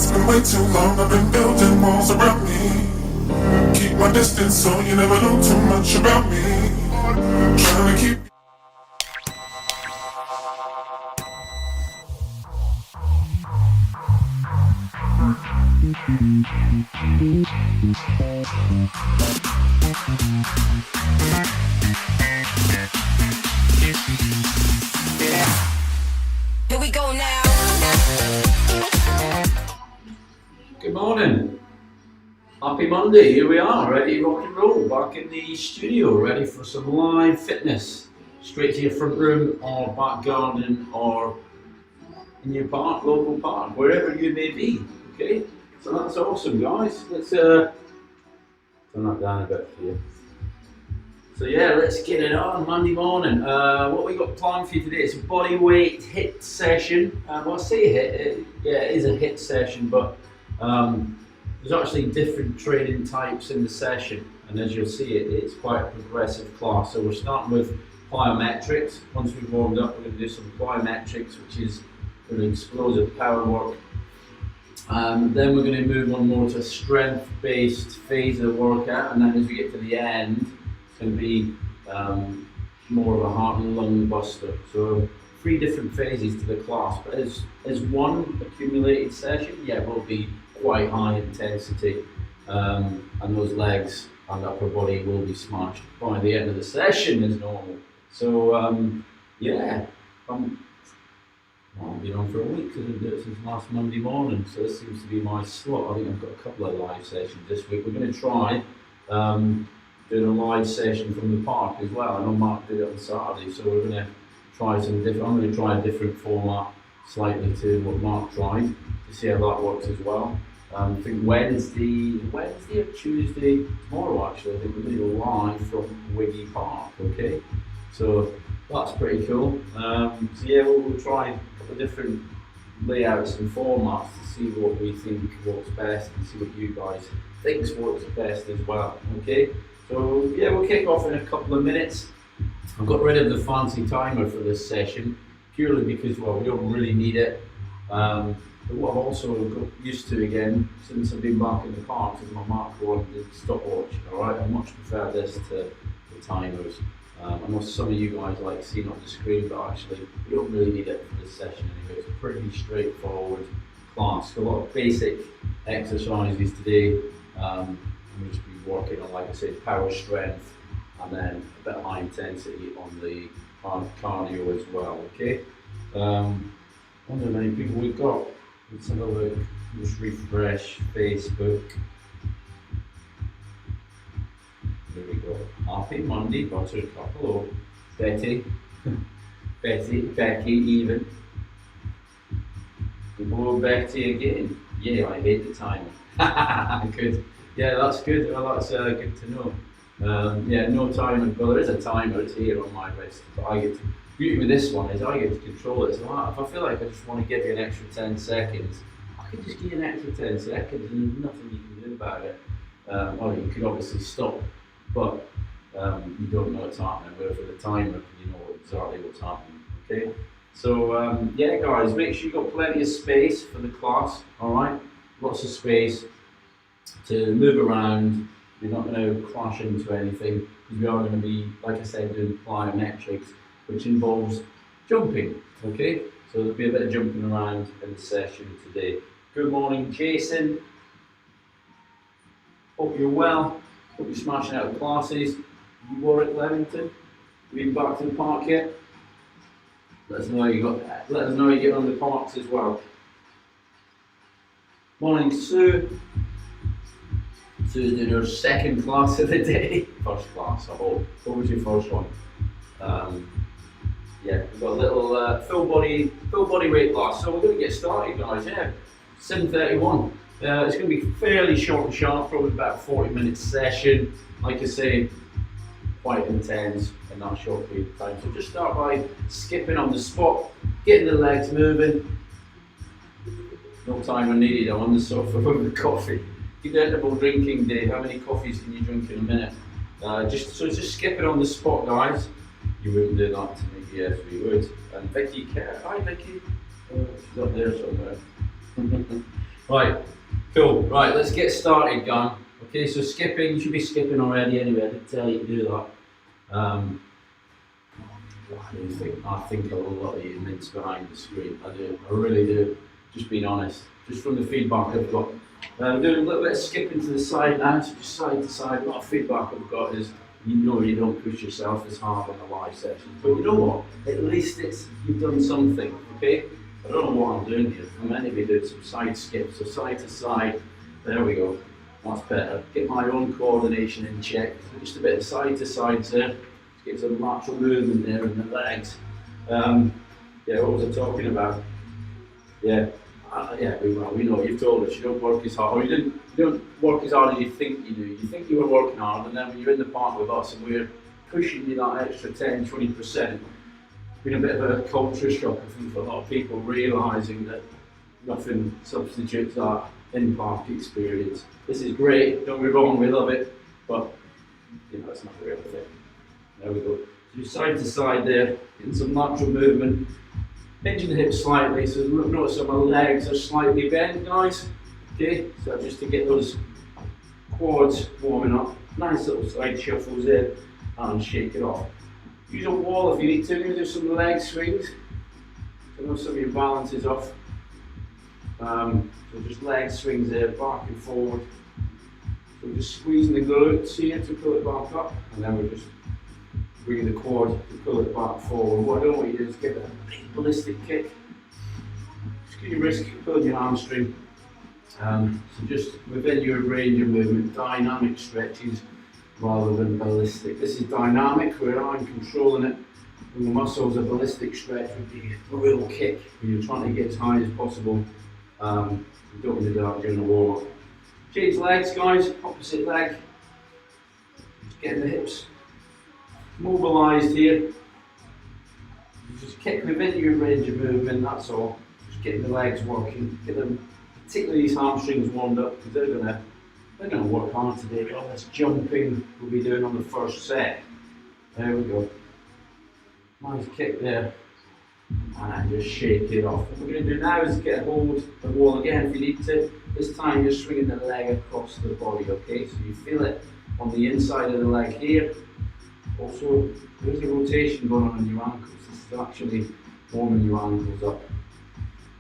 It's been way too long, I've been building walls around me. Keep my distance so you never know too much about me. Trying to keep Here we go now. Good morning. Happy Monday. Here we are, ready to rock and roll. Back in the studio, ready for some live fitness. Straight to your front room or back garden or in your park, local park, wherever you may be. Okay, so that's awesome, guys. Let's turn that down a bit for you. So yeah, let's get it on Monday morning. What we got planned for you today is a body weight HIIT session. Well, I say HIIT, yeah, it is a HIIT session, but there's actually different training types in the session, and as you'll see, it's quite a progressive class. So we're starting with plyometrics. Once we've warmed up, we're going to do some plyometrics, which is really explosive power work. Then we're going to move on more to a strength-based phase of the workout, and then as we get to the end, it's going to be more of a heart and lung buster. So 3 different phases to the class, but as one accumulated session, yeah, will be quite high intensity, and those legs and upper body will be smashed by the end of the session as normal. So yeah, I've been on for a week because I've done it since last Monday morning, so this seems to be my slot. I think I've got a couple of live sessions this week. We're going to try doing a live session from the park as well. I know Mark did it on Saturday, so we're going to try some different. I'm going to try a different format slightly to what Mark tried to see how that works as well. I think Wednesday or Tuesday, tomorrow actually, I think we're going to go live from Wiggy Park, okay? So that's pretty cool. So yeah, we'll try a couple of different layouts and formats to see what we think works best and see what you guys think works best as well, okay? So yeah, we'll kick off in a couple of minutes. I've got rid of the fancy timer for this session, purely because, well, we don't really need it. But what I've also got used to again, since I've been back in the park, is my Mark 1 stopwatch, alright? I much prefer this to the timers. I know some of you guys like seeing it on the screen, but actually you don't really need it for this session anyway. It's a pretty straightforward class. A lot of basic exercises today. We'll just be working on, like I said, power strength, and then a bit of high intensity on the cardio as well, okay? I wonder how many people we've got. Let's have a look, just refresh Facebook. There we go. Happy Monday, Buttercup, hello. Betty, Becky even. Hello Betty again. Yeah, I hate the timer. Good. Yeah, that's good. Well, that's good to know. Yeah, no timer. Well, there is a timer. It's here on my wrist, but I get to. Beauty with this one is I get to control it. So if I feel like I just want to give you an extra 10 seconds, I can just give you an extra 10 seconds and there's nothing you can do about it. Well, you can obviously stop, but you don't know what's happening. But for the timer, you know exactly what's happening. Okay. So yeah, guys, make sure you've got plenty of space for the class. All right, lots of space to move around. You're not going to crash into anything because we are going to be, like I said, doing plyometrics, which involves jumping, okay? So there'll be a bit of jumping around in the session today. Good morning, Jason. Hope you're well. Hope you're smashing out the classes. You were at Leamington. You been back to the park yet? Let us know you get on the parks as well. Morning, Sue. Sue's doing her second class of the day. First class, I hope. What was your first one? Yeah, we've got a little full body weight class. So we're going to get started, guys. Yeah, 7:31. It's going to be fairly short and sharp, probably about a 40-minute session. Like I say, quite intense in that short period of time. So just start by skipping on the spot, getting the legs moving. No timer needed. I'm on the sofa with the coffee. Interval drinking day. How many coffees can you drink in a minute? Just skip it on the spot, guys. You wouldn't do that to me. Yes, we would. And Vicky, hi Vicky. She's up there somewhere. Right, cool. Right, let's get started, gang. Okay, so skipping, you should be skipping already anyway. I didn't tell you to do that. I think a lot of you mince behind the screen. I do, I really do. Just being honest, just from the feedback I've got. I'm doing a little bit of skipping to the side now, so just side to side. A lot of feedback I've got is, you know, you don't push yourself as hard on the live sessions, but you know what? At least you've done something, okay? I don't know what I'm doing here. I'm meant to be doing some side skips, so side to side. There we go. That's better. Get my own coordination in check. So just a bit of side to side there. Just get some lateral movement there in the legs. Yeah, what was I talking about? Yeah. We know, you've told us you don't work as hard, or you don't work as hard as you think you do. You think you were working hard, and then when you're in the park with us and we're pushing you that extra 10, 20%, it's been a bit of a culture shock, I think, for a lot of people, realising that nothing substitutes that in-park experience. This is great, don't be wrong, we love it, but you know, it's not the real thing. There we go. So side to side there, getting some lateral movement. Bending the hips slightly, so notice that my legs are slightly bent, guys. Okay, so just to get those quads warming up. Nice little side shuffles there, and shake it off. Use a wall if you need to. Maybe do some leg swings. I know some of your balance is off. So just leg swings there, back and forward. So we're just squeezing the glutes here to pull it back up, and then we're just bringing the quad to pull it back forward. What I don't want you to do is give it a big ballistic kick. Just give your wrist, pulling your hamstring. So just within your range of movement, dynamic stretches rather than ballistic. This is dynamic where I'm controlling it. When the muscles, a ballistic stretch would be a real kick when you're trying to get as high as possible. You don't want to do that during the warm-up. Change legs, guys, opposite leg. Just getting the hips mobilised here. You just kick within your range of movement, that's all. Just getting the legs working, get them, particularly these hamstrings warmed up, because they're gonna work hard today. All this jumping we'll be doing on the first set. There we go. Nice kick there. And just shake it off. What we're going to do now is get a hold of the wall again if you need to. This time you're swinging the leg across the body, okay? So you feel it on the inside of the leg here. Also, there's a rotation going on in your ankles. This is actually warming your ankles up,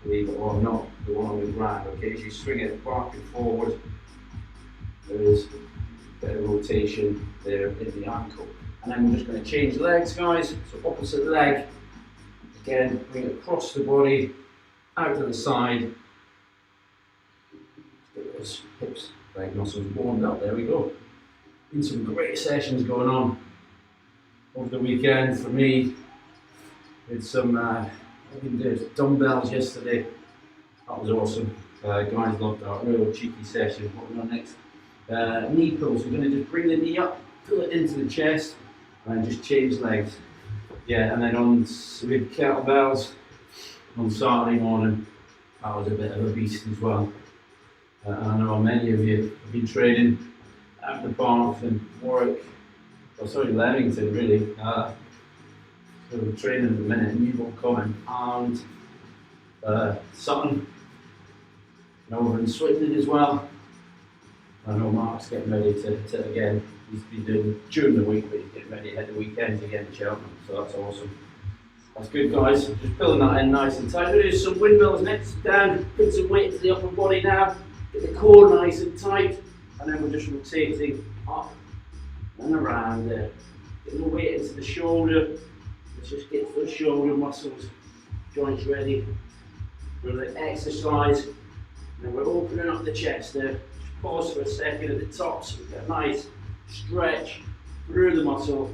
believe it or not, the one on the ground, okay? So you swing it back and forward. There is a bit of rotation there in the ankle. And then we're just going to change legs, guys. So opposite leg. Again, bring it across the body, out to the side. Get those hips, leg muscles warmed up. There we go. Been some great sessions going on over the weekend for me. Did some dumbbells yesterday. That was awesome. Guys loved that. Real cheeky session. What we're on next? Knee pulls. We're going to just bring the knee up, pull it into the chest, and just change legs. Yeah, and then with kettlebells on Saturday morning, that was a bit of a beast as well. I know many of you have been training at the park in Warwick, Leamington really. So we're training at the minute in Newbold Common and Sutton, and over in Swindon as well. I know Mark's getting ready to again. He's been doing during the week, but he's getting ready to head the weekends again in Cheltenham, so that's awesome. That's good, guys. Just pulling that in nice and tight. We're going to do some windmills next. Down, put some weight into the upper body now. Get the core nice and tight, and then we're just rotating up and around there. Getting the weight into the shoulder. Let's just get those shoulder muscles, joints ready for the exercise. And then we're opening up the chest there. Just pause for a second at the top so we get a nice stretch through the muscle.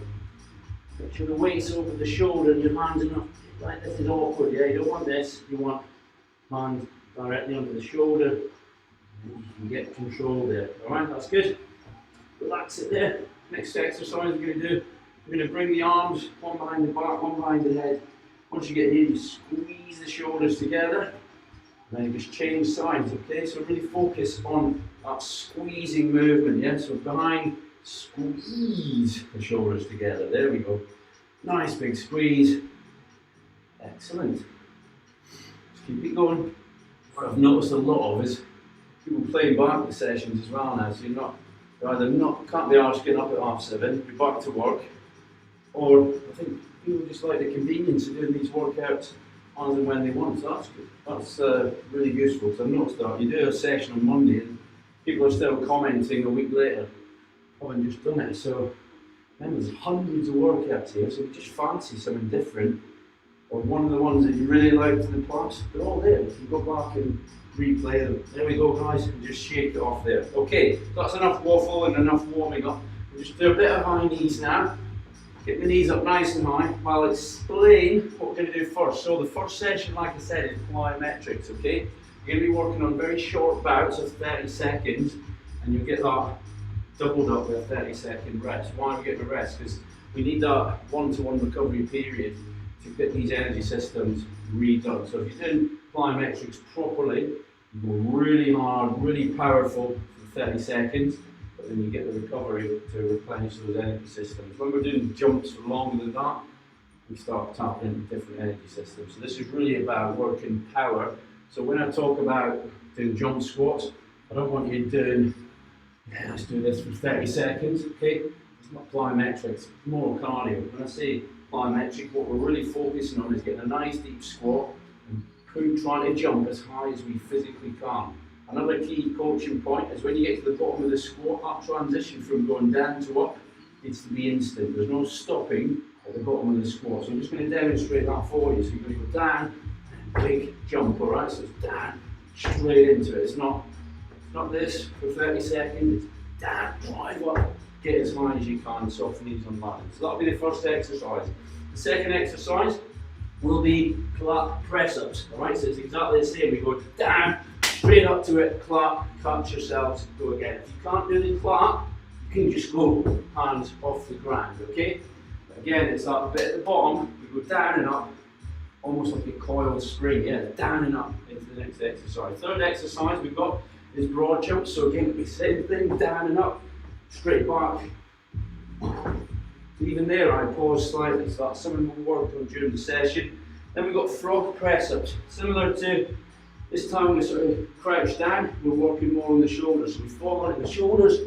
Make sure the weight's over the shoulder and your hands are not like this is awkward, yeah? You don't want this, you want hands directly under the shoulder and you can get control there. Alright, that's good. Relax it there. Next exercise we're going to do, we're going to bring the arms, one behind the back, one behind the head. Once you get here, you squeeze the shoulders together and then you just change sides, okay? So really focus on that squeezing movement, yeah? So behind, squeeze the shoulders together. There we go. Nice big squeeze. Excellent. Just keep it going. What I've noticed a lot of is people playing back the sessions as well now, so you're either can't be arsed getting up at 7:30, you're back to work, or I think people just like the convenience of doing these workouts as and when they want, so that's good. That's really useful, because I've noticed that you do a session on Monday and people are still commenting a week later, having just done it. So remember, there's hundreds of workouts here, so if you just fancy something different, or one of the ones that you really liked in the past, they're all there. You can go back and replay them. There we go, guys, and just shake it off there. Okay, that's enough waffle and enough warming up. We'll just do a bit of high knees now. Get the knees up nice and high while I explain what we're going to do first. So the first session, like I said, is plyometrics, okay? You're going to be working on very short bouts of 30 seconds, and you'll get that doubled up with a 30-second rest. Why are we getting a rest? Because we need that one-to-one recovery period to get these energy systems redone. So if you're doing plyometrics properly, you go really hard, really powerful for 30 seconds, but then you get the recovery to replenish those energy systems. When we're doing jumps for longer than that, we start tapping into different energy systems. So this is really about working power. So when I talk about doing jump squats, I don't want you doing, let's do this for 30 seconds, okay? It's not plyometrics, it's more cardio. When I say plyometric, what we're really focusing on is getting a nice deep squat and trying to jump as high as we physically can. Another key coaching point is when you get to the bottom of the squat, that transition from going down to up needs to be instant. There's no stopping at the bottom of the squat. So I'm just going to demonstrate that for you. So you're going to go down, and big jump, all right? So it's down, straight into it. It's not this for 30 seconds. It's down, drive up, get as high as you can, soft knees on landing. So that'll be the first exercise. The second exercise will be clap press-ups, all right? So it's exactly the same. We go down, straight up to it, clap, catch yourselves, go again. If you can't do the clap, you can just go hands off the ground, okay? Again, it's that bit at the bottom, we go down and up, almost like a coiled spring, yeah, down and up into the next exercise. Third exercise we've got is broad jumps, so again, it'll be the same thing, down and up, straight back. Even there, I pause slightly, so that's something we'll work on during the session. Then we've got frog press-ups, similar to this time we sort of crouch down, we're working more on the shoulders. So we fall on the shoulders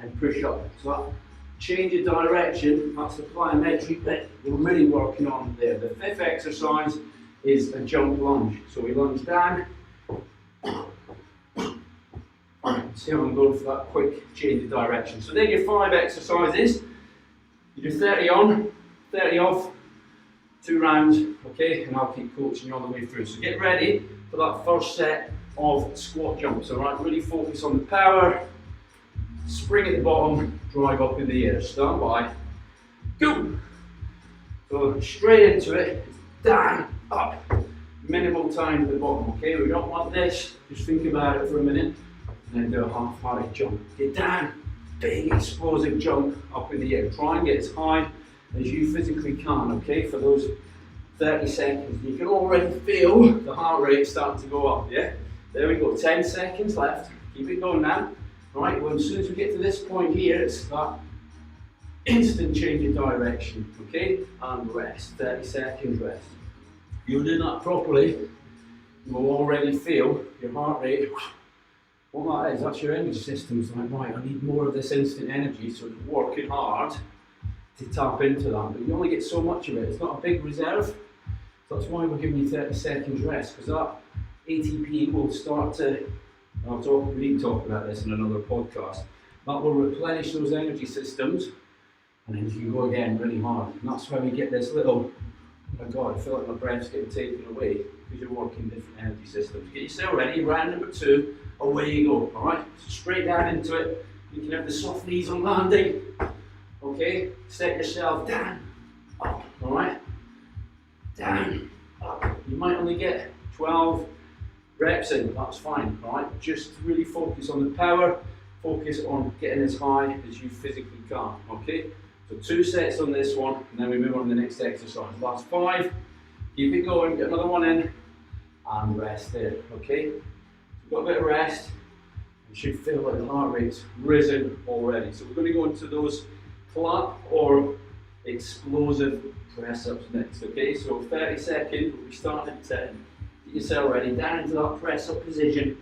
and push up. So that change of direction, that's the plyometric bit we're really working on there. The fifth exercise is a jump lunge. So we lunge down. See how I'm going for that quick change of direction. So then your 5 exercises. You do 30 on, 30 off, 2 rounds, okay? And I'll keep coaching you all the way through. So get ready for that first set of squat jumps, all right? Really focus on the power, spring at the bottom, drive up in the air. Stand by, go. So straight into it, down, up, minimal time at the bottom, okay? We don't want this, just think about it for a minute, and then do a half-hearted jump. Get down, big explosive jump up in the air. Try and get as high as you physically can, okay, for those 30 seconds. You can already feel the heart rate starting to go up, yeah? There we go, 10 seconds left. Keep it going now. Right, well, as soon as we get to this point here, it's that instant change of direction, okay? And rest, 30 seconds rest. If you're doing that properly, you will already feel your heart rate. What that is, that's your energy system. It's like, right, I need more of this instant energy, so it's working hard to tap into that. But you only get so much of it. It's not a big reserve. So that's why we're giving you 30 seconds rest, because that ATP will start to, we need to talk about this in another podcast, that will replenish those energy systems, and then you can go again really hard. And that's why we get this little, oh my God, I feel like my breath's getting taken away, because you're working different energy systems. Get yourself ready, round number 2, away you go, all right? So straight down into it. You can have the soft knees on landing, okay? Set yourself down, up, all right? Down, up. You might only get 12 reps in, that's fine, all right? Just really focus on the power, focus on getting as high as you physically can, okay? So 2 sets on this one, and then we move on to the next exercise. Last 5, keep it going, get another one in, and rest there, okay? Got a bit of rest, you should feel like the heart rate's risen already. So we're going to go into those clap or explosive press-ups next, okay? So 30 seconds, we'll be starting at 10. Get yourself ready, down into that press-up position.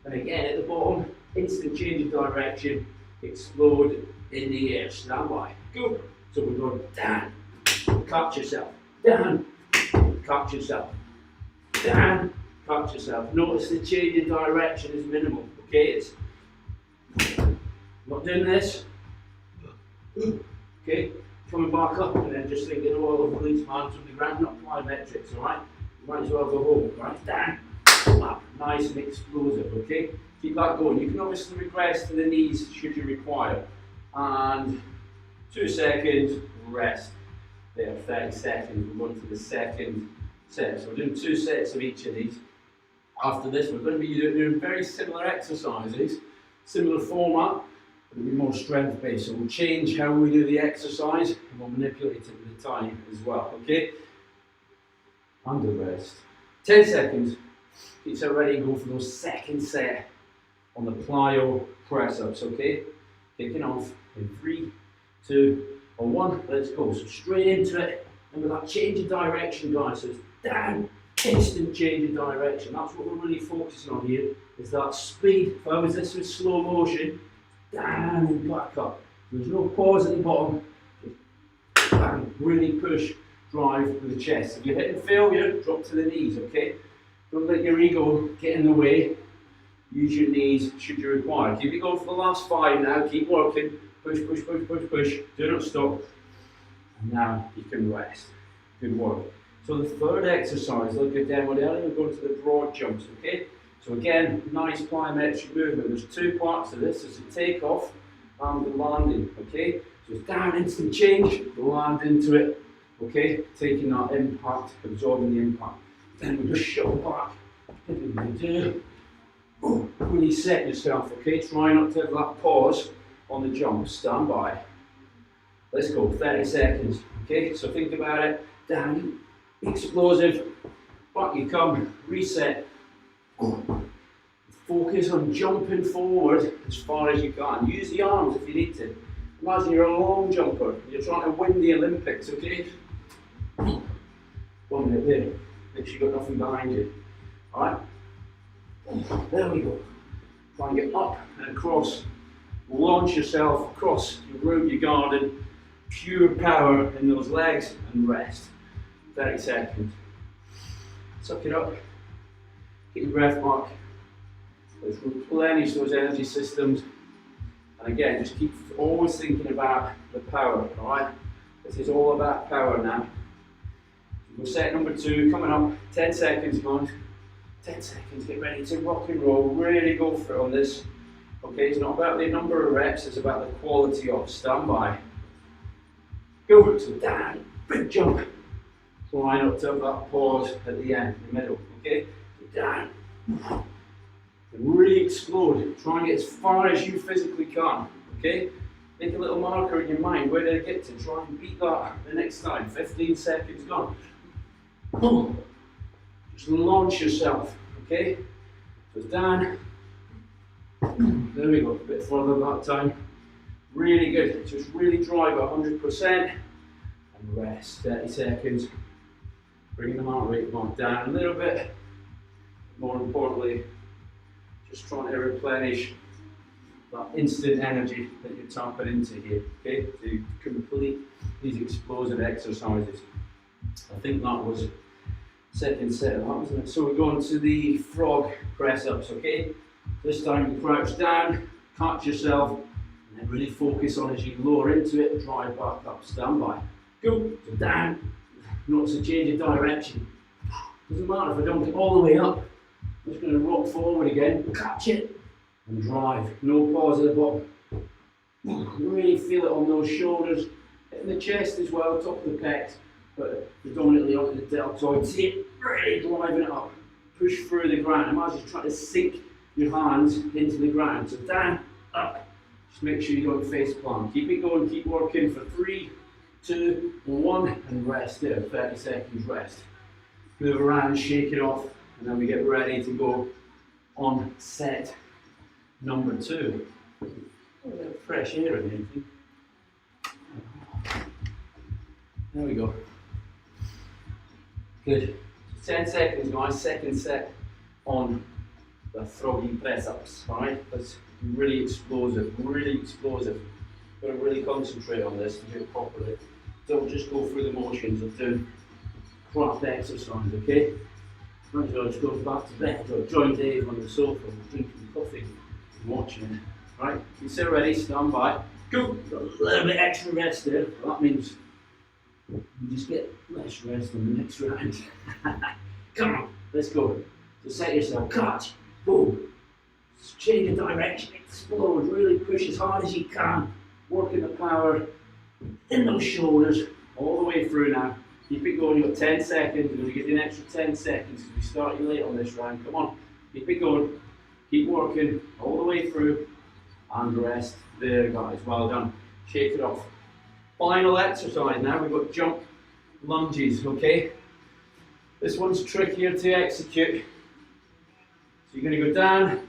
And again at the bottom, instant change of direction, explode in the air, stand by, go. So we're going down, catch yourself, down, catch yourself, down, catch yourself. Notice the change of direction is minimal, okay? It's not doing this, okay? Coming back up and then just thinking, oh, I'll release my hands from the ground, not plyometrics, alright? You might as well go home, right? Down, up, nice and explosive, okay? Keep that going. You can obviously regress to the knees should you require. And 2 seconds, rest. There, 30 seconds. We're going to the second set. So we're doing 2 sets of each of these. After this, we're going to be doing very similar exercises, similar format, but it'll be more strength based. So we'll change how we do the exercise and we'll manipulate it with the time as well, okay? And the rest. 10 seconds. Get yourself ready and go for those second set on the plyo press ups, okay? Kicking off in 3, 2, or 1. Let's go. So straight into it. And with that change of direction, guys, so it's down, instant change of direction. That's what we're really focusing on here, is that speed. If I was this with slow motion, down and back up. There's no pause at the bottom. Just bang, really push, drive with the chest. If you're hitting failure, drop to the knees, okay? Don't let your ego get in the way. Use your knees should you require. Keep it going for the last 5 now. Keep working. Push, push, push, push, push. Do not stop. And now you can rest. Good work. So the third exercise, look at demo down, we're going to the broad jumps, okay? So again, nice plyometric movement. There's 2 parts to this. There's the takeoff and the landing, okay? So it's down, instant change, land into it, okay? Taking that impact, absorbing the impact. Then we just shuttle back. Really set yourself, okay? Try not to have that pause on the jump. Stand by. Let's go, 30 seconds, okay? So think about it. Down, explosive, back you come, reset. Focus on jumping forward as far as you can. Use the arms if you need to. Imagine you're a long jumper. You're trying to win the Olympics, okay? 1 minute there. Make sure you've got nothing behind you. Alright? There we go. Try and get up and across. Launch yourself across your room, your garden. Pure power in those legs and rest. 30 seconds. Suck it up. Get your breath back. Let's replenish those energy systems. And again, just keep always thinking about the power, alright? This is all about power now. We'll set number 2, coming up, 10 seconds, guys. 10 seconds, get ready to rock and roll, really go for it on this. Okay, it's not about the number of reps, it's about the quality of standby. Go, so down, big jump. Try not to have that pause at the end, the middle, okay? So down, and really explode. Try and get as far as you physically can, okay? Make a little marker in your mind, where did I get to? Try and beat that the next time, 15 seconds gone. Just launch yourself, okay? So it's down. There we go, a bit further that time. Really good. Just really drive 100% and rest. 30 seconds. Bring the heart rate back down a little bit. More importantly, just trying to replenish that instant energy that you're tapping into here, okay? To complete these explosive exercises. I think that was second set of that, wasn't it? So we're going to the frog press ups, okay? This time you crouch down, catch yourself, and then really focus on as you lower into it, drive back up, stand by. Go, so down, notice a change of direction. Doesn't matter if I don't get all the way up, I'm just going to rock forward again, catch it, and drive. No pause at the bottom. Really feel it on those shoulders, in the chest as well, top of the pecs, but predominantly onto the deltoids here, really driving it up. Push through the ground. Imagine you're trying to sink your hands into the ground. So down, up. Just make sure you don't face plant. Keep it going, keep working for 3, 2, 1, and rest there. 30 seconds rest. Move around, shake it off, and then we get ready to go on set number 2. A bit of fresh air in anything. There we go. Good. 10 seconds, guys. Second set on the froggy press ups. Alright, that's really explosive, really explosive. Got to really concentrate on this to do it properly. Don't just go through the motions of doing crap exercise, okay? Might as well just go back to bed or join Dave on the sofa drinking coffee and watching it. Right, you sit ready, stand by. Go! Got a little bit extra rest there. Well, that means you just get less rest on the next round. Come on, let's go. So set yourself, cut, boom. Just change the direction, explode, really push as hard as you can. Working the power in those shoulders all the way through now. Keep it going, you've got 10 seconds. We're going to give you an extra 10 seconds because we started late on this round. Come on, keep it going. Keep working all the way through and rest. There, guys, well done. Shake it off. Final exercise now, we've got jump lunges, okay? This one's trickier to execute. So you're going to go down,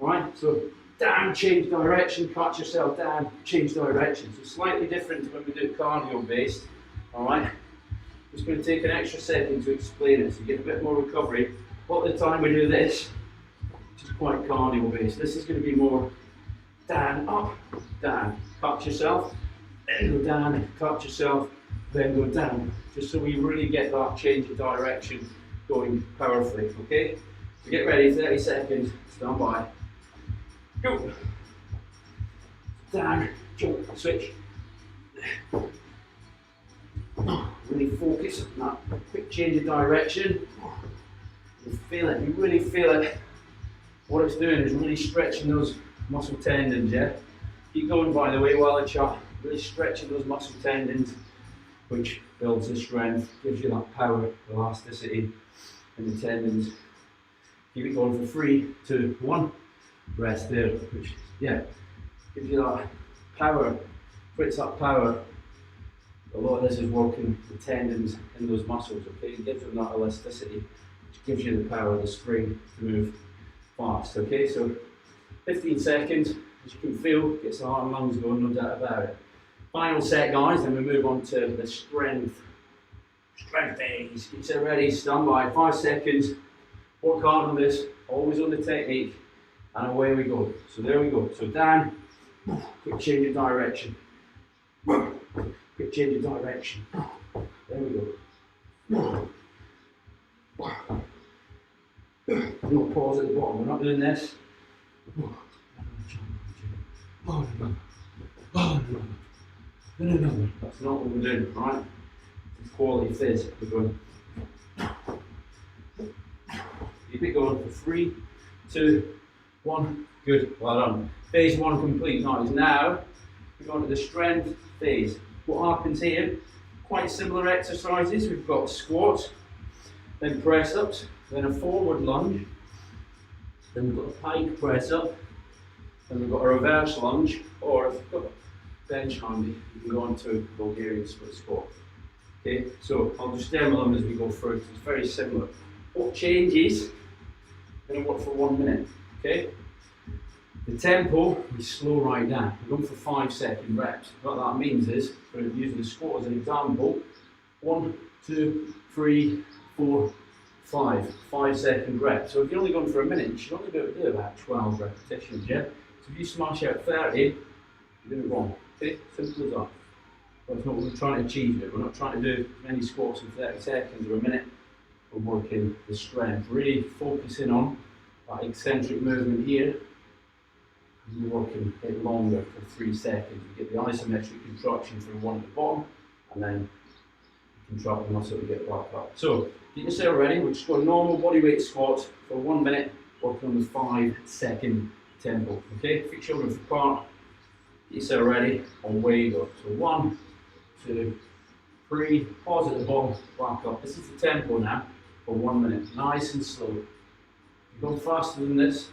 alright? So down, change direction, cut yourself down, change direction. So slightly different to when we do cardio based, alright? Just going to take an extra second to explain it so you get a bit more recovery. What the time we do this, which is quite cardio based, this is going to be more down, up, down, cut yourself, then go down, cut yourself, then go down. Just so we really get that change of direction going powerfully, okay? So get ready, 30 seconds, stand by. Go. Down, jump, switch. Really focus on that quick change of direction. You feel it, you really feel it. What it's doing is really stretching those muscle tendons, yeah? Keep going, by the way, while I chat. Really stretching those muscle tendons, which builds the strength, gives you that power, elasticity in the tendons. Keep it going for 3, 2, 1. Rest there, which, yeah, gives you that power, creates that power. A lot of this is working the tendons in those muscles, okay? It gives them that elasticity, which gives you the power of the spring to move fast, okay? So 15 seconds, as you can feel, gets the heart and lungs going, no doubt about it. Final set, guys, then we move on to the strength phase. Keep it ready, stand by, 5 seconds. Work hard on this, always on the technique, and away we go. So there we go. So down, quick change of direction. Quick change of direction. There we go. No pause at the bottom. We're not doing this. No. That's not what we're doing, right? It's quality fizz. We're going. Keep it going for 3, 2, 1. Good. Well done. Phase 1 complete. Now we're going to the strength phase. What happens here? Quite similar exercises. We've got squats, then press ups, then a forward lunge, then we've got a pike press up, then we've got a reverse lunge, or if you've got a bench handy, you can go on to Bulgarian split squat. Okay, so I'll just demo them as we go through. It's very similar. What changes? Going to work for 1 minute. Okay. The tempo, we slow right down. We're going for 5-second reps. What that means is, for using the squat as an example, 1, 2, 3, 4, 5. 5-second reps. So if you're only going for a minute, you should only be able to do about 12 repetitions, yeah? So if you smash out 30, you're doing it wrong. Okay, simple as that. That's not what we're trying to achieve here. We're not trying to do many squats in 30 seconds or a minute. We're working the strength, really focusing on that eccentric movement here. You're working it longer for 3 seconds. You get the isometric contraction from one at the bottom, and then you contract the muscle to get back up. So, get yourself ready. We're just going normal bodyweight squats for 1 minute, working on the 5-second tempo. Okay, feet shoulders apart. Get yourself ready, away you go. So 1, 2, 3, pause at the bottom, back up. This is the tempo now for 1 minute, nice and slow. If you go faster than this,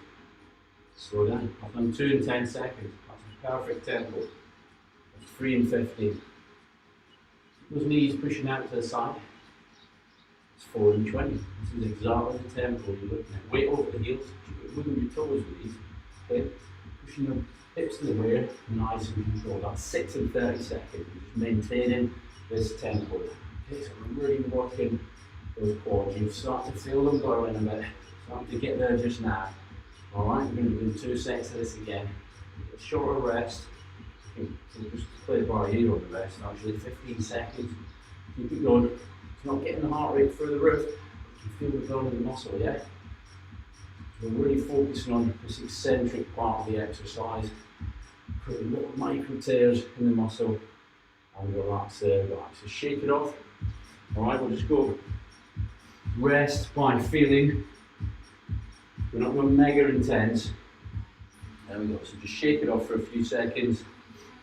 slow down. I've done 2 in 10 seconds. That's a perfect tempo. That's 3 in 15. Those knees pushing out to the side. It's 4 in 20. This is exactly the tempo you're looking at. Weight over the heels. Wiggle your toes with these. Okay? Pushing your hips to the rear, nice and controlled. That's 6 in 30 seconds. Just maintaining this tempo. Okay, so we're really working those quads. You start to feel them going a bit. Starting to get there just now. Alright, we're going to do 2 sets of this again. A shorter rest. We'll just play by ear on the rest, actually, 15 seconds. Keep it going. It's not getting the heart rate through the roof. You feel the burn in the muscle, yeah? So we're really focusing on this eccentric part of the exercise. Creating little micro tears in the muscle. And relax there, relax. So shake it off. Alright, we'll just go rest by feeling. We're not going mega intense. There we go. So just shake it off for a few seconds.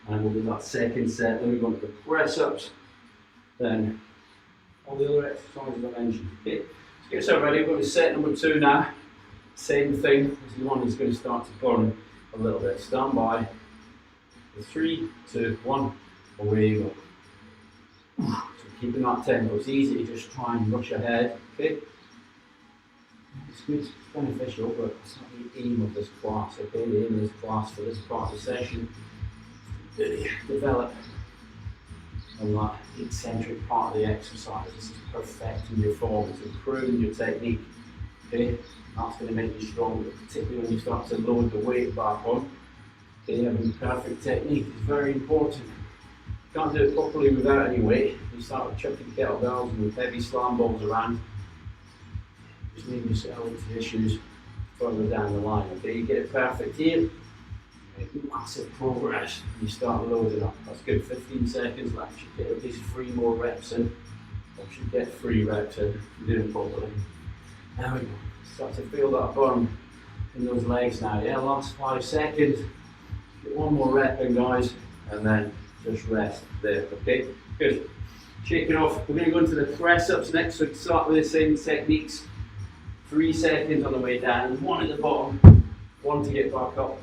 And we'll do that second set. Then we're going to the press ups. Then all the other exercises I mentioned. Okay, let's get yourself ready. We're going to set number 2 now. Same thing. This is one that's going to start to burn a little bit. Stand by. 3, 2, 1. Away you go. So keeping that tempo. It's easy to just try and rush ahead. Okay. It's good, it's beneficial, but it's not the aim of this class. Okay, the aim of this class for this part of the session is to really develop on that eccentric part of the exercise. This is perfecting your form, it's improving your technique. Okay, that's going to make you stronger, particularly when you start to load the weight back on. Okay, having perfect technique is very important. You can't do it properly without any weight. You start chucking kettlebells and with heavy slam balls around. Just leave yourself into issues further down the line. Okay, you get it perfect here, make massive progress, and you start loading up. That's good. 15 seconds left. You should get at least 3 more reps in. Or you should get 3 reps in if you do it properly. There we go. Start to feel that burn in those legs now. Yeah, last 5 seconds. Get 1 more rep in, guys, and then just rest there. Okay, good. Shake it off. We're going to go into the press ups next. So start with the same techniques. 3 seconds on the way down, 1 at the bottom, 1 to get back up.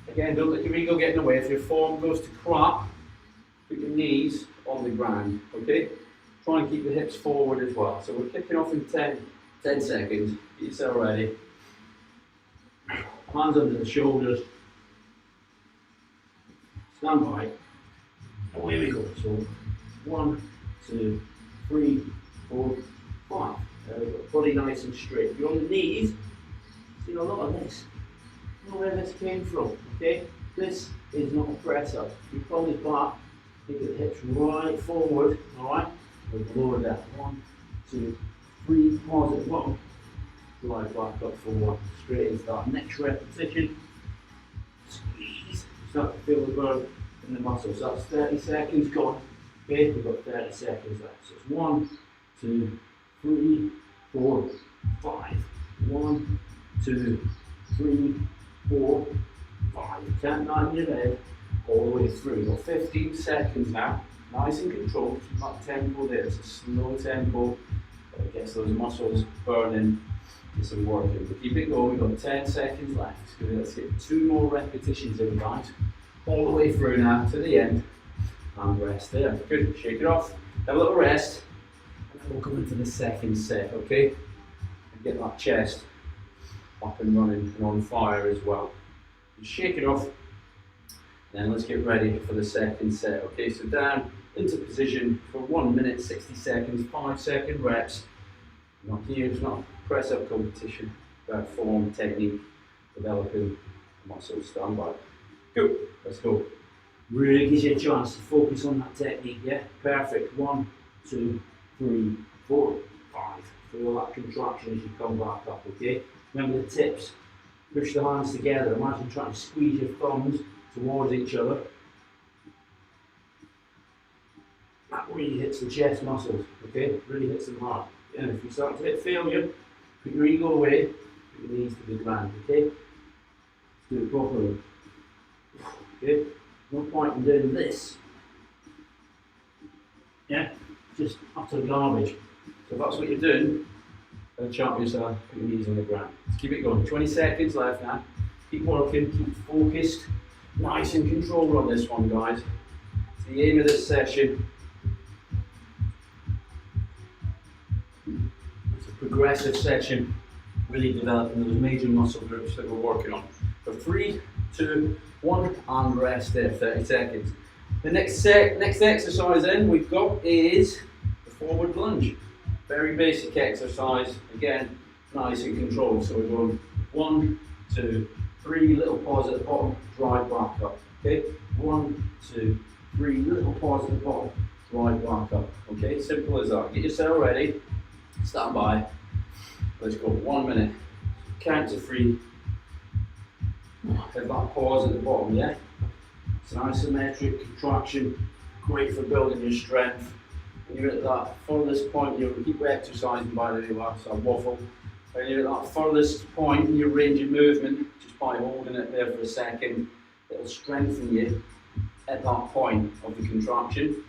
Again, don't let your ego get in the way. If your form goes to crap, put your knees on the ground, okay? Try and keep the hips forward as well. So we're kicking off in 10 seconds. Get yourself ready. Hands under the shoulders. Stand by. Away we go. So 1, 2, 3, 4, 5. There we go. Body nice and straight. If you're on the knees, see a lot of this. I don't know where this came from. Okay? This is not a press up. You pull this back, you get the hips right forward. Alright? We'll lower that. 1, 2, 3, pause at 1. Slide back up for 1. Straight into that next repetition. Squeeze. Start to feel the burn in the muscles. So that's 30 seconds gone. Okay, we've got 30 seconds left. So it's 1, 2, 3, 4, 5. 1, 2, 3, 4, 5. You count that in your head all the way through. You've got 15 seconds now. Nice and controlled. Keep that tempo there. It's a slow tempo, but it gets those muscles burning. Get some work in. But keep it going. We've got 10 seconds left. Let's get 2 more repetitions in, guys. All the way through now to the end. And rest there. Good. Shake it off. Have a little rest. We'll go into the second set, okay? And get that chest up and running and on fire as well. You shake it off, then let's get ready for the second set, okay? So down into position for 1 minute, 60 seconds, 5-second reps. Not here, it's not a press up competition, about form, technique, developing muscle. Stand by. Go, let's go. Really gives you a chance to focus on that technique, yeah? Perfect. 1, 2, 3, 4, 5. Feel that contraction as you come back up, okay? Remember the tips. Push the hands together. Imagine trying to squeeze your thumbs towards each other. That really hits the chest muscles, okay? Really hits them hard. And if you start to hit failure, put your ego away, put your knees to the ground, okay? Let's do it properly. Okay? No point in doing this. Yeah? Just utter garbage. So if that's what you're doing, then chop yourself, put your knees on the ground. Let's keep it going. 20 seconds left now. Keep working, keep focused. Nice and controlled on this one, guys. It's the aim of this session. It's a progressive session, really developing those major muscle groups that we're working on. For 3, 2, 1, and rest there, 30 seconds. The next exercise then we've got is the forward lunge. Very basic exercise. Again, nice and controlled. So we're going 1, 2, 3, little pause at the bottom, drive back up. Okay, 1, 2, 3, little pause at the bottom, drive back up. Okay, simple as that. Get yourself ready, stand by. Let's go, 1 minute. Count to 3. Have that pause at the bottom, yeah? It's an isometric contraction, great for building your strength. When you're at that furthest point, you'll keep exercising by the way, whilst I waffle. When you're at that furthest point in your range of movement, just by holding it there for a second, it'll strengthen you at that point of the contraction.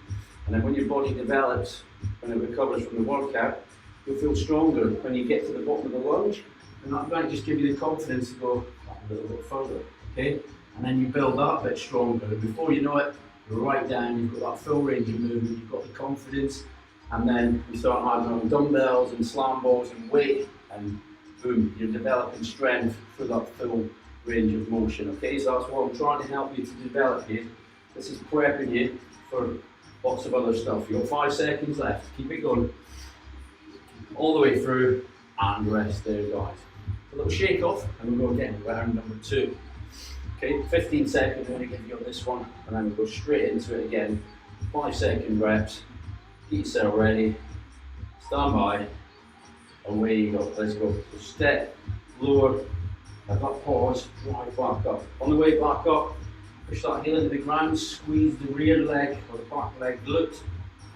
And then when your body develops, when it recovers from the workout, you'll feel stronger when you get to the bottom of the lunge. And that might just give you the confidence to go a little bit further, okay? And then you build that a bit stronger. And before you know it, you're right down, you've got that full range of movement, you've got the confidence. And then you start adding on dumbbells and slam balls and weight, and boom, you're developing strength through that full range of motion, okay? So that's what I'm trying to help you to develop you. This is prepping you for lots of other stuff. You've got 5 seconds left, keep it going. All the way through, and rest there, guys. A little shake off, and we'll go again, round number 2. Okay, 15 seconds, I'm going to give you on this one, and then we'll go straight into it again. 5-second reps, get yourself ready, stand by, away you go, let's go. So step, lower, have that pause, drive back up. On the way back up, push that heel into the ground, squeeze the rear leg or the back leg glute,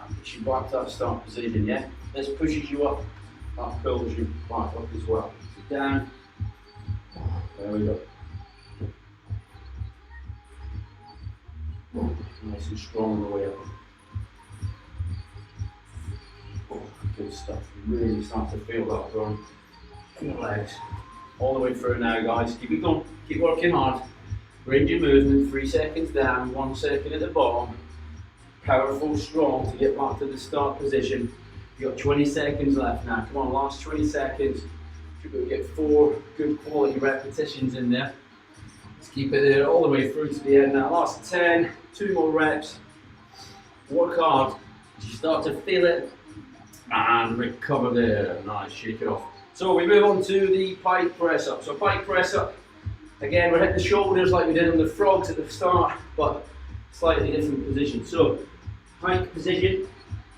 and push you back to that start position, yeah? This pushes you up, that pulls you back up as well. So down, there we go. Nice and strong on the way up. Good stuff. You really start to feel that run in the legs. All the way through now, guys. Keep it going. Keep working hard. Range of movement. 3 seconds down. 1 second at the bottom. Powerful, strong to get back to the start position. You've got 20 seconds left now. Come on, last 20 seconds. You're going to get 4 good quality repetitions in there. Let's keep it there all the way through to the end now. Last 10, 2 more reps. Work hard. You start to feel it and recover there. Nice, shake it off. So we move on to the pike press up. So pike press up. Again, we're hitting the shoulders like we did on the frogs at the start, but slightly different position. So pike position.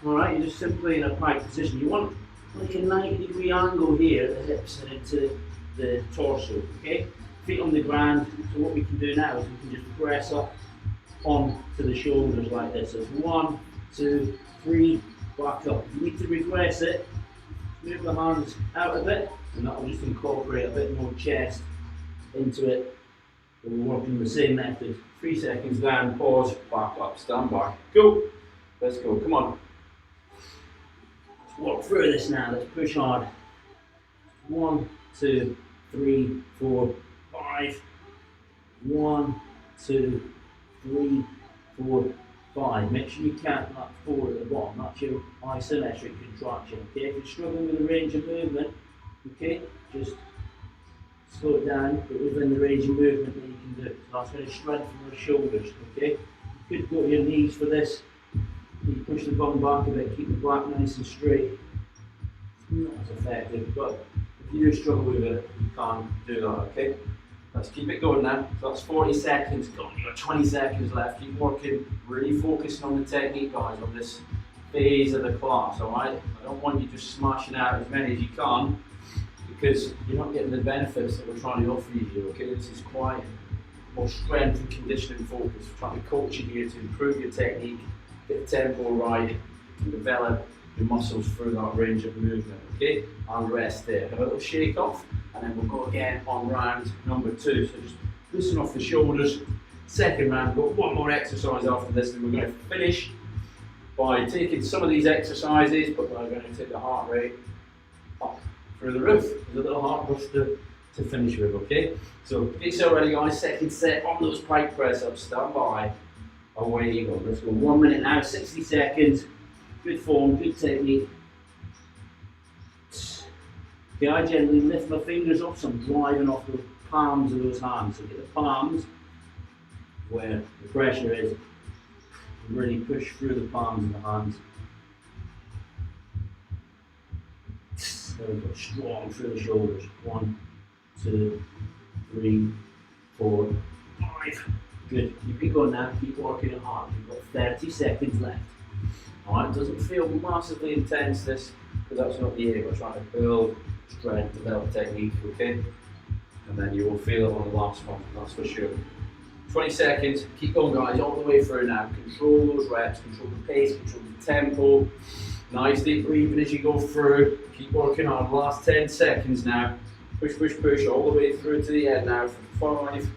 All right, you're just simply in a pike position. You want like a 90-degree angle here at the hips and into the torso, okay? Feet on the ground. So what we can do now is we can just press up onto the shoulders like this. So it's 1, 2, 3, back up. If you need to regress it, move the hands out a bit, and that will just incorporate a bit more chest into it. We're working the same method. 3 seconds down, pause, back up, stand by. Go. Let's go, come on. Let's walk through this now, let's push hard. 1, 2, 3, 4, 5. 1, 2, 3, 4, 5. Make sure you count that 4 at the bottom. That's your isometric contraction. Okay, if you're struggling with the range of movement, okay, just slow it down, but within the range of movement that you can do. So that's going to strengthen the shoulders. Okay, you could go to your knees for this. You push the bum back a bit, keep the back nice and straight. It's not as effective, but if you do struggle with it, you can't do that. Okay. Let's keep it going now. So that's 40 seconds gone. You've got 20 seconds left. Keep working, really focusing on the technique, guys, on this phase of the class, alright? I don't want you just smashing out as many as you can because you're not getting the benefits that we're trying to offer you here, okay? This is quite more strength and conditioning focus. We're trying to coach you here to improve your technique, get the tempo right, and develop your muscles through that range of movement, okay? And rest there. Have a little shake off. And then we'll go again on round number 2. So just loosen off the shoulders. Second round, we've got 1 more exercise after this, and we're going to finish by taking some of these exercises, but we're going to take the heart rate up through the roof. There's a little heart push to finish with, okay? So get yourself ready, guys. Second set on those pike press ups. Stand by. Away you go. Let's go 1 minute now, 60 seconds. Good form, good technique. Okay, I generally lift my fingers up, so I'm driving off the palms of those hands. So get the palms where the pressure is. Really push through the palms of the hands. There we go, strong through the shoulders. 1, 2, 3, 4, 5. Good, keep it going now, keep working it hard. You've got 30 seconds left. Alright, doesn't feel massively intense this, because that's not the aim. We're trying to build strength, develop technique, okay? And then you will feel it on the last one, that's for sure. 20 seconds, keep going guys, all the way through now. Control those reps, control the pace, control the tempo. Nice deep breathing as you go through. Keep working hard, last 10 seconds now. Push, push, push, all the way through to the end now. For 5,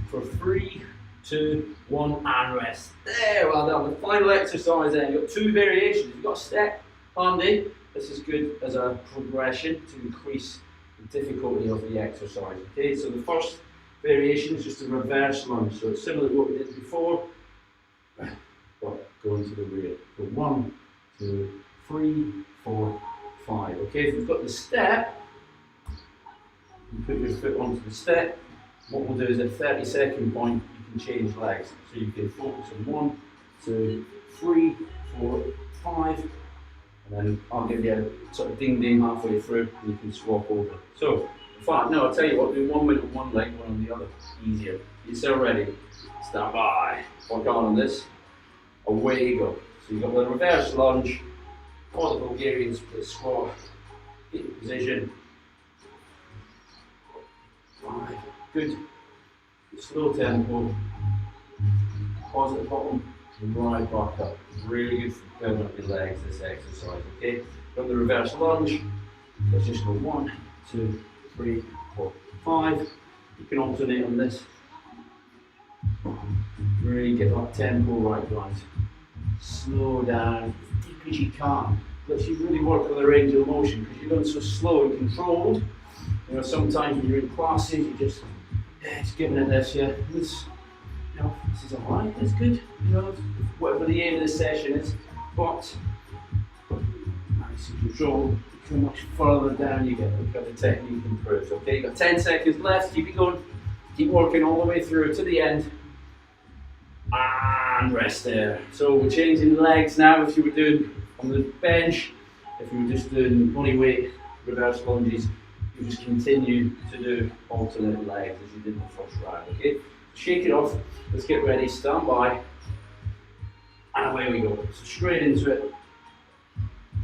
for 3, 2, 1, and rest. There, well done. The final exercise then, you've got 2 variations. You've got a step handy. This is good as a progression to increase the difficulty of the exercise. Okay, so the first variation is just a reverse lunge. So it's similar to what we did before, but going to the rear. So 1, 2, 3, 4, 5. Okay, if you've got the step, you put your foot onto the step. What we'll do is at 30-second point, you can change legs. So you can focus on 1, 2, 3, 4, 5, and then I'll give you a sort of ding ding halfway through, and you can swap over. So, in fact, no, I'll tell you what, do 1 minute on one leg, 1 on the other. Easier. You're still ready. Stand by. Work on this. Away you go. So you've got the reverse lunge, or the Bulgarian split squat. Get your position. 5. Good. Slow tempo. Pause at the bottom. And right back up. Really good for building up your legs, this exercise, okay? From the reverse lunge, let's just go 1, 2, 3, 4, 5. You can alternate on this. Really get that tempo right, guys. Slow down, as deep as you can. Let's you really work on the range of motion because you're going so slow and controlled. You know, sometimes when you're in classes, you just giving it this, yeah. This, you know, this is alright, it's good, you know, whatever the aim of the session is, but nice and controlled. How much further down you get, look at the technique improves, okay? You've got 10 seconds left, keep it going, keep working all the way through to the end, and rest there. So we're changing legs now. If you were doing on the bench, if you were just doing body weight reverse lunges, you just continue to do alternate legs as you did in the first round, okay? Shake it off, let's get ready, stand by, and away we go. So straight into it.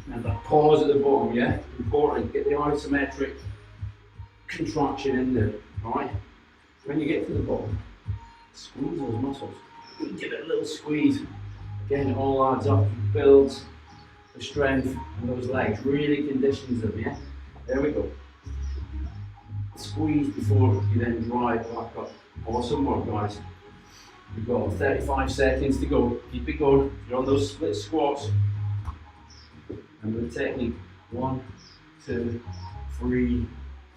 Remember, pause at the bottom, yeah? Important, get the isometric contraction in there, alright? When you get to the bottom, squeeze those muscles. Give it a little squeeze. Again, it all adds up, builds the strength in those legs, really conditions them, yeah? There we go. Squeeze before you then drive back up. Awesome work, guys. We've got 35 seconds to go. Keep it going. You're on those split squats. Remember the technique. 1, 2, 3,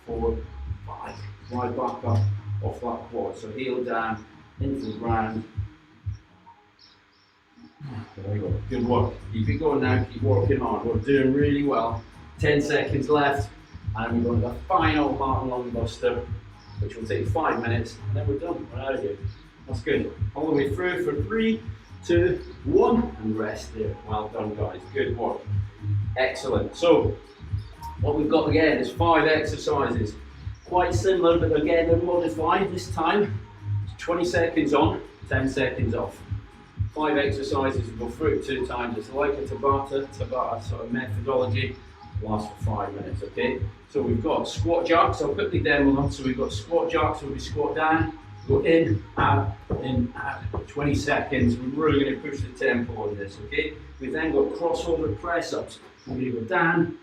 4, 5. Drive back up off that quad. So heel down, into the ground. There we go. Good work. Keep it going now. Keep working hard. We're doing really well. 10 seconds left. And we're going to the final heart and lung buster, which will take 5 minutes, and then we're done. We're out of here. That's good. All the way through for 3, 2, 1, and rest there. Well done, guys. Good work. Excellent. So, what we've got again is 5 exercises. Quite similar, but again, they're modified this time. It's 20 seconds on, 10 seconds off. 5 exercises, we'll go through it 2 times. It's like a Tabata sort of methodology. Lasts for 5 minutes, okay? So we've got squat jacks. I'll quickly demo them. So we've got squat jacks where we squat down, go in, out, 20 seconds. We're really going to push the tempo on this, okay? We've then got crossover press ups. We're going to go down,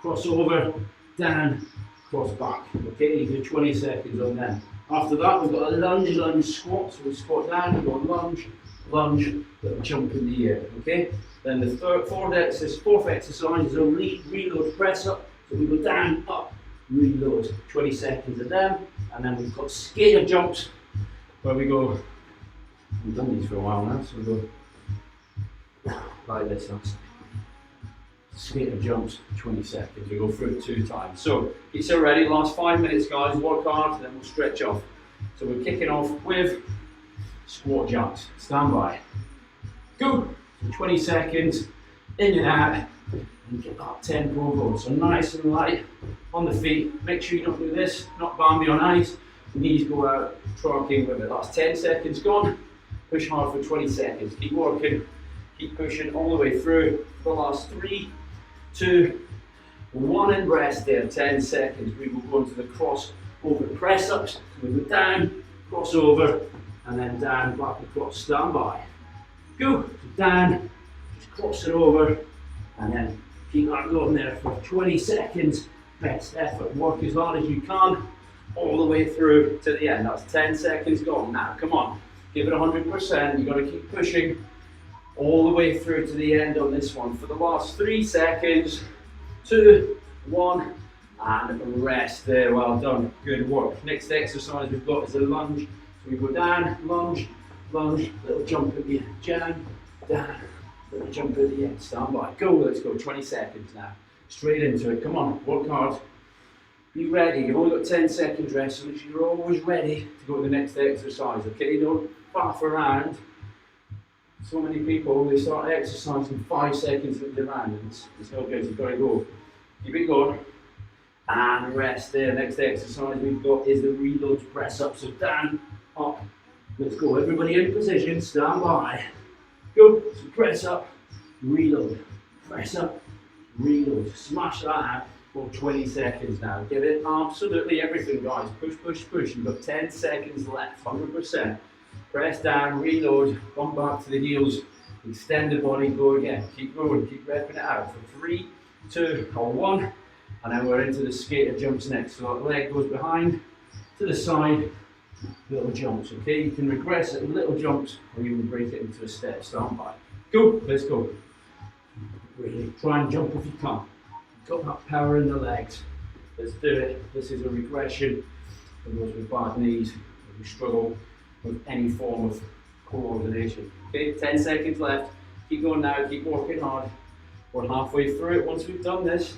crossover, down, cross back, okay? You do 20 seconds on them. After that, we've got a lunge squat. So we squat down, we go lunge, little jump in the air, okay? Then the fourth exercise is a reload press up. So we go down, up, reload, 20 seconds of them. And then we've got skater jumps where we go, we've done these for a while now, so we go like this. Skater jumps, 20 seconds. We go through it 2 times. So get yourself ready, last 5 minutes, guys. Work hard, then we'll stretch off. So we're kicking off with squat jacks. Stand by. Go. So 20 seconds, in and out, and get that tempo going. So nice and light on the feet. Make sure you don't do this, not Bambi on ice. Knees go out, trucking with it. Last 10 seconds gone. Push hard for 20 seconds. Keep working, keep pushing all the way through for the last 3, 2, 1 and rest there. 10 seconds. We will go into the cross over press ups. We go down, cross over, and then down, back across, stand by. Go, so down, just cross it over, and then keep that going there for 20 seconds. Best effort. Work as hard as you can, all the way through to the end. That's 10 seconds gone. Now, come on, give it 100%. You've got to keep pushing all the way through to the end on this one. For the last 3 seconds, 2, 1, and rest there. Well done. Good work. Next exercise we've got is a lunge. So we go down, lunge, lunge, little jump at the end, down, little jump at the end. Stand by. Go. Let's go. 20 seconds now. Straight into it. Come on. Work hard. Be ready. You've only got 10 seconds rest, so you're always ready to go to the next exercise. Okay? Don't faff around. So many people, they start exercising 5 seconds at the round, and it's no good. You've got to go. Keep it going. And rest there. Next exercise we've got is the reload press up. So down, up. Let's go. Everybody in position. Stand by. Go. So press up, reload. Press up, reload. Smash that out for 20 seconds now. Give it absolutely everything, guys. Push, push, push. You've got 10 seconds left. 100%. Press down, reload. Come back to the heels. Extend the body. Go again. Keep going. Keep repping it out for 3, 2, or 1. And then we're into the skater jumps next. So that leg goes behind, to the side, little jumps, okay? You can regress it in little jumps, or even break it into a step. Stand by. Go, let's go. Really try and jump if you can. Got that power in the legs. Let's do it. This is a regression for those with bad knees, who struggle with any form of coordination. Okay, 10 seconds left. Keep going now, keep working hard. We're halfway through it. Once we've done this,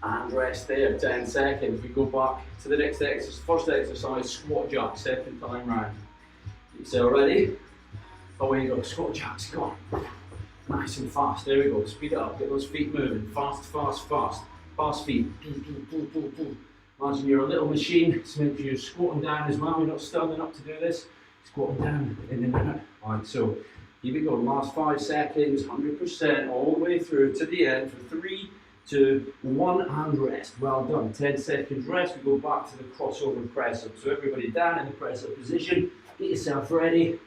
and rest there, 10 seconds. We go back to the next exercise. First exercise, squat jacks, second time round. Get yourself ready. Away you go, squat jacks, go on. Nice and fast, there we go. Speed it up, get those feet moving. Fast, fast, fast. Fast feet. Imagine you're a little machine, so make sure you're squatting down as well. You're not standing up to do this. Squatting down, in and out. Alright, so here we go. Last 5 seconds, 100%, all the way through to the end for 3, 2, 1, and rest. Well done. 10 seconds rest. We go back to the crossover press up. So everybody down in the press up position. Get yourself ready.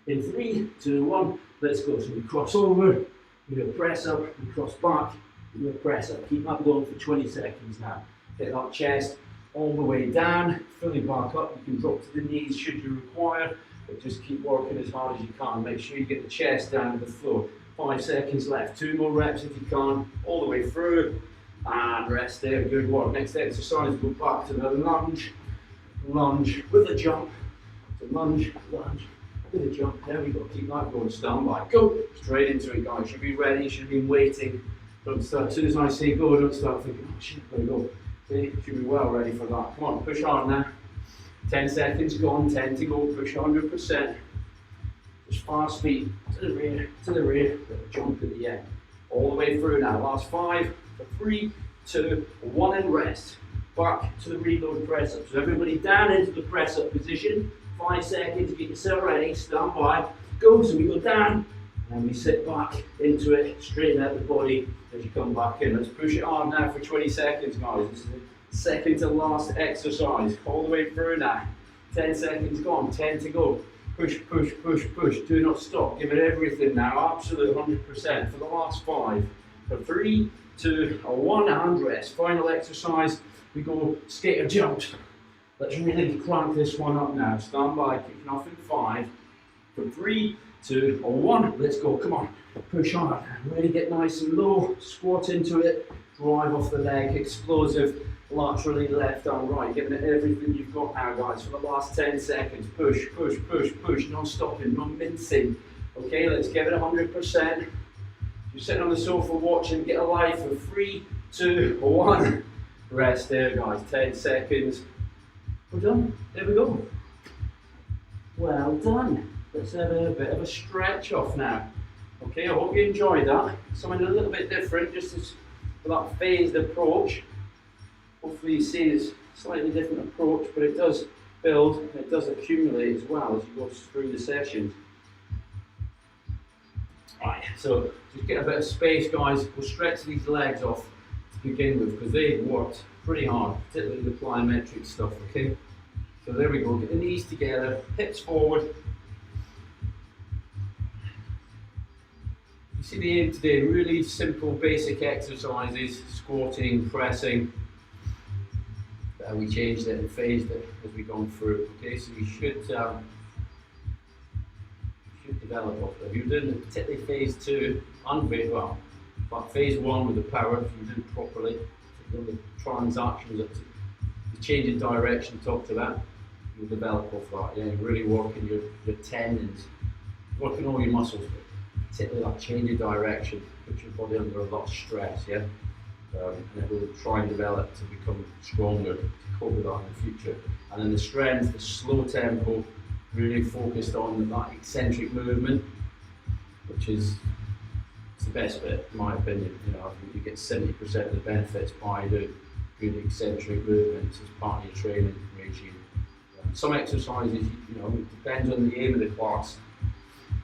In 3, 2, 1. Let's go. So we cross over. We do a press up. We cross back. We do a press up. Keep that going for 20 seconds now. Get that chest all the way down. Fully back up. You can drop to the knees should you require. But just keep working as hard as you can. Make sure you get the chest down to the floor. 5 seconds left, 2 more reps if you can, all the way through, and rest there, good work. Next exercise, go back to the lunge, lunge with a jump, so lunge, lunge with a jump, there we go, keep that going, stand by, go, straight into it guys, you should be ready, you should have been waiting, don't start, as soon as I say go, don't start thinking, oh shit, I've got to go, okay, you should be well ready for that, come on, push hard now, 10 seconds gone, 10 to go, push 100%. Just fast feet to the rear, little jump at the end. All the way through now. Last 5, 3, 2, 1 and rest. Back to the reload press up. So everybody down into the press up position. 5 seconds, get yourself ready, stand by, go. So we go down and we sit back into it, straighten out the body as you come back in. Let's push it hard now for 20 seconds, guys. This is the second to last exercise. All the way through now. 10 seconds gone, 10 to go. Push, push, push, push. Do not stop. Give it everything now. Absolute 100% for the last 5. For 3, 2, 1, and rest. Final exercise. We go skater jumps. Let's really crank this one up now. Stand by. Kicking off in 5. For 3, 2, 1. Let's go. Come on. Push hard. Really get nice and low. Squat into it. Drive off the leg. Explosive. Laterally left and right, giving it everything you've got now guys for the last 10 seconds. Push, push, push, push, non stopping, non mincing. Okay, let's give it 100%. You're sitting on the sofa watching, get alive for 3, 2, 1. Rest there guys, 10 seconds. We're done, there we go. Well done. Let's have a bit of a stretch off now. Okay, I hope you enjoyed that. Something a little bit different, just as for that phased approach. Hopefully you see it's a slightly different approach, but it does build and it does accumulate as well as you go through the sessions. Right, so just get a bit of space, guys. We'll stretch these legs off to begin with because they've worked pretty hard, particularly the plyometric stuff, okay? So there we go, get the knees together, hips forward. You see the aim today, really simple basic exercises, squatting, pressing. We changed it and phased it as we've gone through, okay? So you should develop off it. If you're doing particularly phase 2, well, but phase 1 with the power, if you do it properly, the transactions, the change in direction, talk to that, you'll develop off that. Yeah, you're really working your tendons, working all your muscles, but particularly that change of direction, puts your body under a lot of stress, yeah? And it will try and develop to become stronger, to cope with that in the future. And then the strength, the slow tempo, really focused on that eccentric movement, which is the best bit, in my opinion. You know, you get 70% of the benefits by doing good eccentric movements as part of your training regime. Some exercises, you know, it depends on the aim of the class.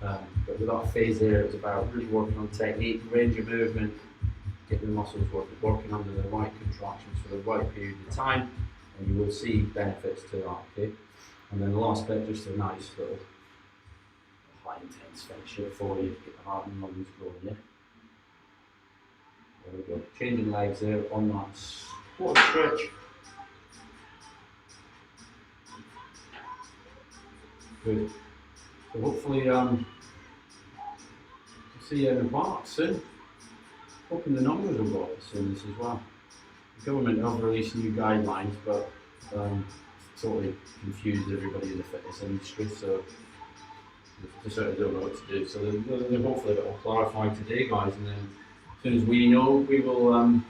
But with that phase there, it's about really working on technique, range of movement, getting the muscles working under the right contractions for the right period of time, and you will see benefits to that, okay? And then the last bit, just a nice little high intense finisher for you, get the heart and lungs going, yeah? There we go, changing legs there on that squat stretch. Good. So hopefully, see you in the park soon. Hoping the numbers will go up soon as well. The government have released new guidelines, but totally confused everybody in the fitness industry, so they certainly don't know what to do. So they're hopefully that will clarify today, guys, and then as soon as we know, we will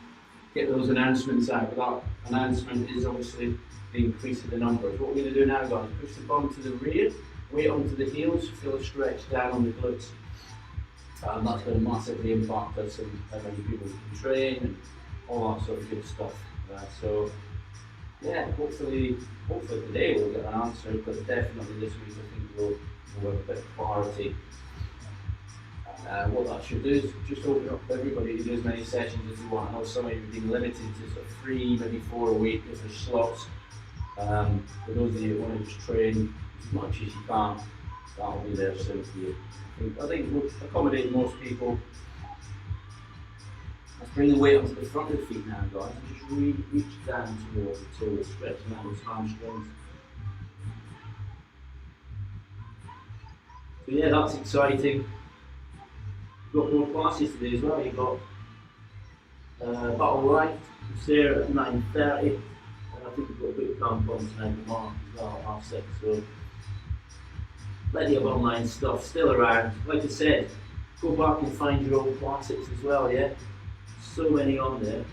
get those announcements out. But that announcement is obviously the increase of the numbers. What we're going to do now, guys, push the bum to the rear, weight onto the heels, feel a stretch down on the glutes. That's going to massively impact us and how many people can train and all that sort of good stuff. So yeah, hopefully today we'll get an answer, but definitely this week I think we'll have a bit of clarity. What that should do is just open up for everybody to do as many sessions as you want. I know some of you have been limited to sort of 3, maybe 4 a week if there's slots. For those of you that want to just train as much as you can, that'll be there soon for you. I think we'll accommodate most people. Let's bring the weight onto the front of the feet now, guys, and just really reach down towards the toes, stretching out those hamstrings. So yeah, that's exciting. We've got more classes today as well. You've got Battle Life, Sarah at 9:30, and I think we've got a boot camp on tonight at Mark as well at 6:30. So plenty of online stuff still around. Like I said, go back and find your old classics as well, yeah? So many on there.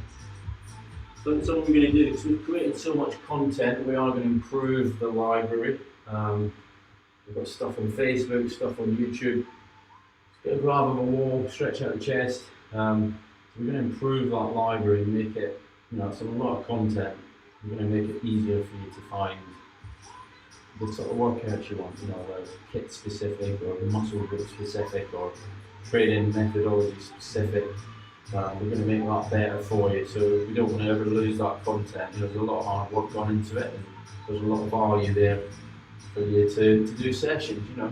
So that's what we're going to do, because we've created so much content, we are going to improve the library. We've got stuff on Facebook, stuff on YouTube. It's a bit of grab of a wall, stretch out the chest. So we're going to improve that library and make it, you know, it's a lot of content. We're going to make it easier for you to find the sort of workouts you want, you know, whether it's kit specific or muscle group specific or training methodology specific. We're going to make that better for you, so we don't want to ever lose that content. You know, there's a lot of hard work gone into it, and there's a lot of value there for you to do sessions, you know.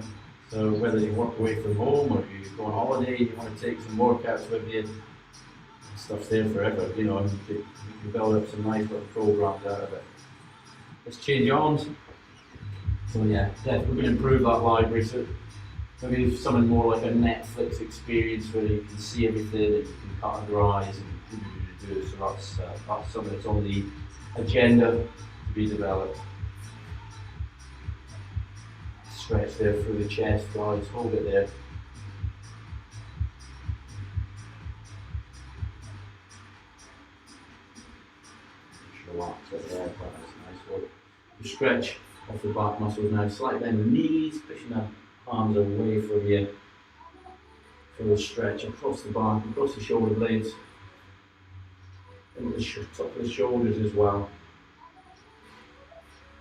So whether you work away from home or you go on holiday, you want to take some workouts with you, stuff's there forever, you know, and you can build up some nice little programs out of it. Let's change arms. So yeah, we're going to improve that library. So maybe something more like a Netflix experience where you can see everything and you can categorise and do. So that's something that's on the agenda to be developed. Stretch there through the chest, guys. Hold it there. Just relax it there. That's nice one. You stretch off the back muscles now. Slightly bend the knees, pushing the arms away from you. Full stretch across the back, across the shoulder blades, and the top of the shoulders as well.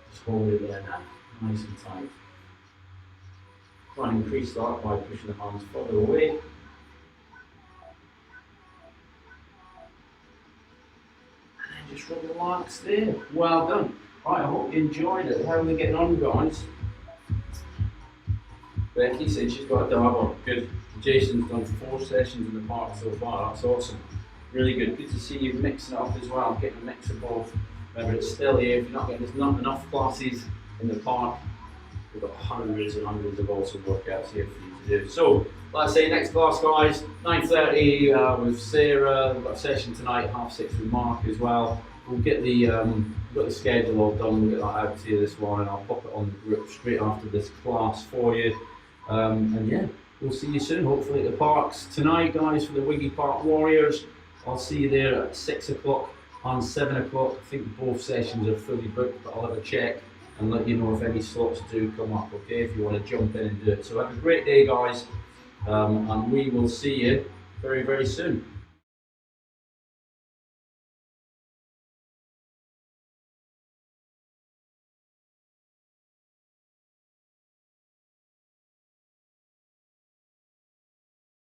Just hold it there now, nice and tight. Try and increase that by pushing the hands further away. And then just relax there. Well done. Right, I hope you enjoyed it. How are we getting on, guys? Becky said she's got a dabber. Good. Jason's done 4 sessions in the park so far. That's awesome. Really good. Good to see you mixing it up as well. Getting a mix of both. Remember, it's still here. If you're not getting, there's not enough classes in the park. We've got hundreds and hundreds of awesome workouts here for you to do. So, like I say, next class, guys, 9:30 with Sarah. We've got a session tonight, 6:30 with Mark as well. We'll get the we've got the schedule all done. We'll get that out to you this morning. I'll pop it on the group straight after this class for you. And yeah, we'll see you soon. Hopefully at the parks tonight, guys, for the Wiggy Park Warriors. I'll see you there at 6 o'clock and 7 o'clock. I think both sessions are fully booked, but I'll have a check and let you know if any slots do come up, okay, if you want to jump in and do it. So have a great day, guys, and we will see you very, very soon.